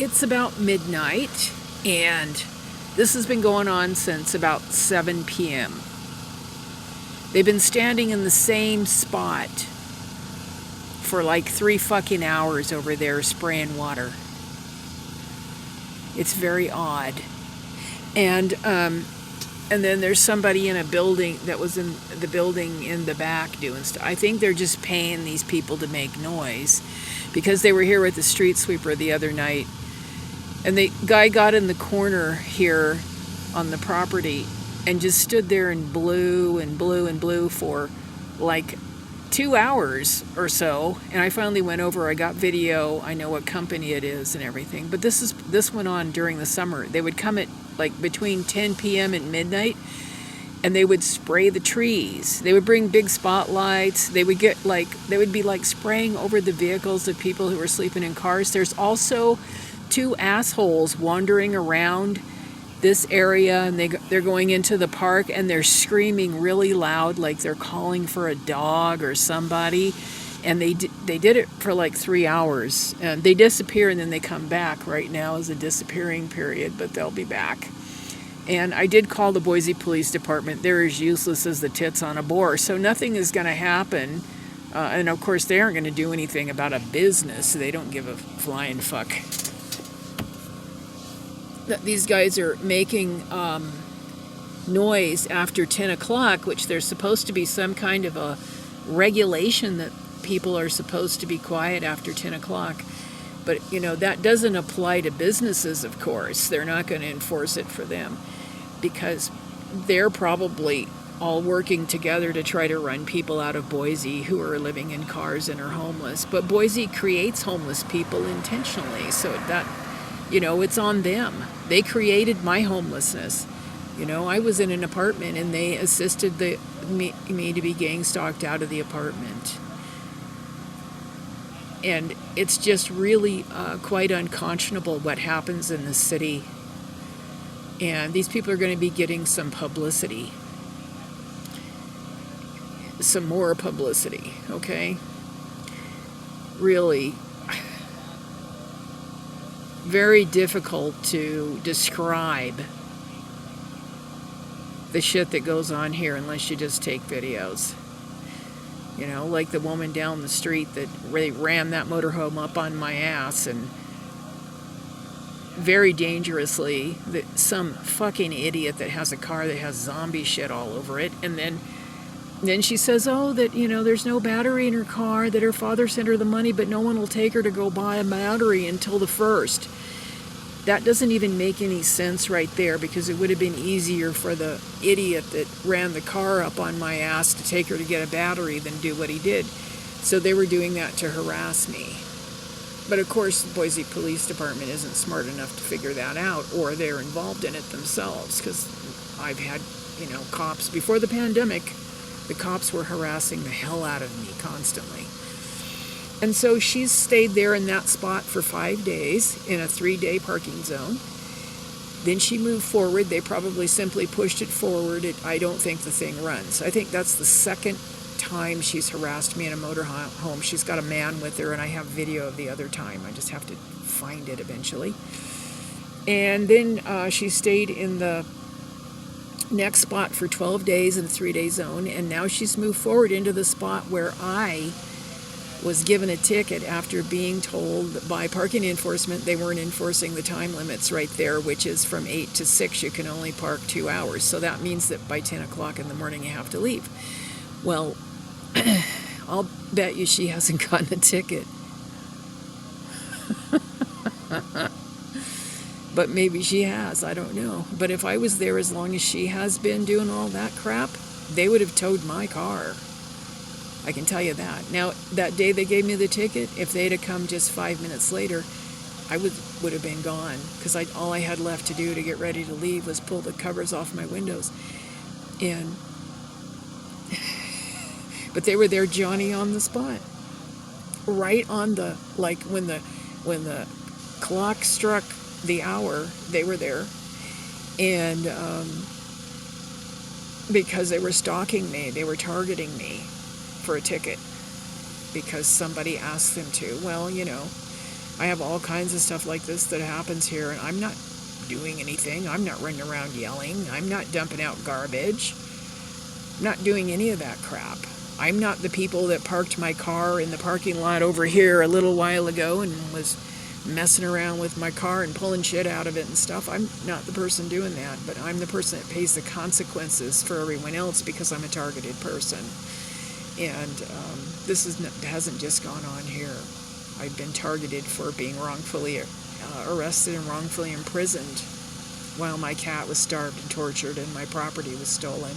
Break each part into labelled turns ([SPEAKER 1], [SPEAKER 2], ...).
[SPEAKER 1] It's about midnight, and this has been going on since about 7 p.m. They've been standing in the same spot for like 3 fucking hours over there spraying water. It's very odd. And then there's somebody in a building that was in the building in the back doing stuff. I think they're just paying these people to make noise because they were here with the street sweeper the other night. And the guy got in the corner here on the property and just stood there and blew and blew and blew for like 2 hours or so. And I finally went over, I got video, I know what company it is and everything. But this went on during the summer. They would come at like between 10 p.m. and midnight, and they would spray the trees. They would bring big spotlights. They would be like spraying over the vehicles of people who were sleeping in cars. There's also 2 assholes wandering around this area, and they're going into the park, and they're screaming really loud like they're calling for a dog or somebody. And they did it for like 3 hours. And they disappear and then they come back. Right now is a disappearing period, but they'll be back. And I did call the Boise Police Department. They're as useless as the tits on a boar, so nothing is going to happen. And of course, they aren't going to do anything about a business. They don't give a flying fuck. These guys are making noise after 10 o'clock, which there's supposed to be some kind of a regulation that people are supposed to be quiet after 10 o'clock. But, that doesn't apply to businesses, of course. They're not going to enforce it for them because they're probably all working together to try to run people out of Boise who are living in cars and are homeless. But Boise creates homeless people intentionally, so that, it's on them. They created my homelessness. I was in an apartment and they assisted me to be gang stalked out of the apartment. And it's just really quite unconscionable what happens in the city. And these people are going to be getting some publicity. Some more publicity, okay? Really very difficult to describe the shit that goes on here unless you just take videos. Like the woman down the street that really ran that motorhome up on my ass, and very dangerously, that some fucking idiot that has a car that has zombie shit all over it, and then she says, that, there's no battery in her car, that her father sent her the money, but no one will take her to go buy a battery until the 1st. That doesn't even make any sense right there, because it would have been easier for the idiot that ran the car up on my ass to take her to get a battery than do what he did. So they were doing that to harass me. But of course, the Boise Police Department isn't smart enough to figure that out, or they're involved in it themselves, because I've had, cops. Before the pandemic, the cops were harassing the hell out of me constantly. And so she's stayed there in that spot for 5 days in a 3-day parking zone. Then she moved forward. They probably simply pushed it forward. I don't think the thing runs. I think that's the second time she's harassed me in a motorhome. She's got a man with her, and I have video of the other time. I just have to find it eventually. And then she stayed in the next spot for 12 days in a 3-day zone, and now she's moved forward into the spot where I was given a ticket after being told by parking enforcement they weren't enforcing the time limits right there, which is from 8 to 6 you can only park 2 hours. So that means that by 10 o'clock in the morning you have to leave. Well, I'll bet you she hasn't gotten a ticket. But maybe she has, I don't know. But if I was there as long as she has been doing all that crap, they would have towed my car. I can tell you that. Now, that day they gave me the ticket, if they'd have come just 5 minutes later, I would have been gone, because all I had left to do to get ready to leave was pull the covers off my windows. But they were there, Johnny, on the spot. Right on the, when the clock struck the hour, they were there. And because they were stalking me, they were targeting me for a ticket because somebody asked them to. Well, I have all kinds of stuff like this that happens here, and I'm not doing anything. I'm not running around yelling. I'm not dumping out garbage. I'm not doing any of that crap. I'm not the people that parked my car in the parking lot over here a little while ago and was messing around with my car and pulling shit out of it and stuff. I'm not the person doing that, but I'm the person that pays the consequences for everyone else because I'm a targeted person. And this hasn't just gone on here. I've been targeted for being wrongfully arrested and wrongfully imprisoned while my cat was starved and tortured and my property was stolen.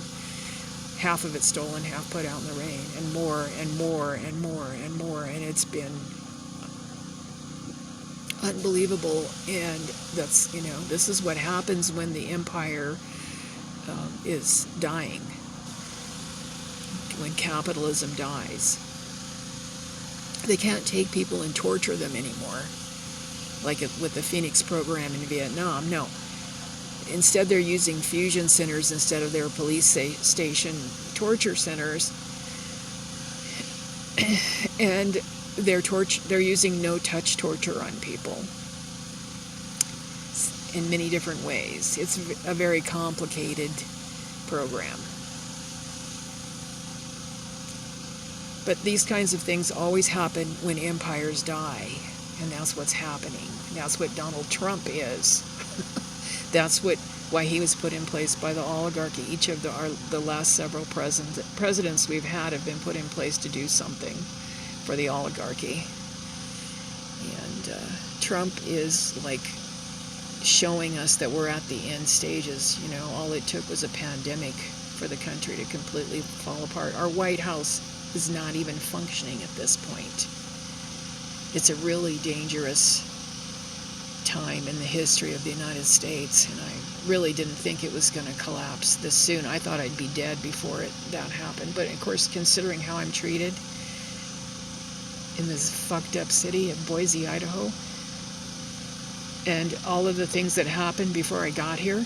[SPEAKER 1] Half of it stolen, half put out in the rain, and more and more and more and more, and it's been unbelievable. And that's, this is what happens when the empire is dying, when capitalism dies. They can't take people and torture them anymore, like with the Phoenix program in Vietnam. No. Instead, they're using fusion centers instead of their police station torture centers, and they're using no-touch torture on people in many different ways. It's a very complicated program. But these kinds of things always happen when empires die, and that's what's happening. That's what Donald Trump is. That's why he was put in place by the oligarchy. Each of the last several presidents we've had have been put in place to do something for the oligarchy. And Trump is like showing us that we're at the end stages. All it took was a pandemic for the country to completely fall apart. Our White House is not even functioning at this point. It's a really dangerous time in the history of the United States, and I really didn't think it was going to collapse this soon. I thought I'd be dead before that happened. But of course, considering how I'm treated in this fucked up city of Boise, Idaho, and all of the things that happened before I got here,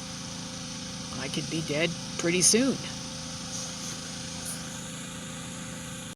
[SPEAKER 1] I could be dead pretty soon.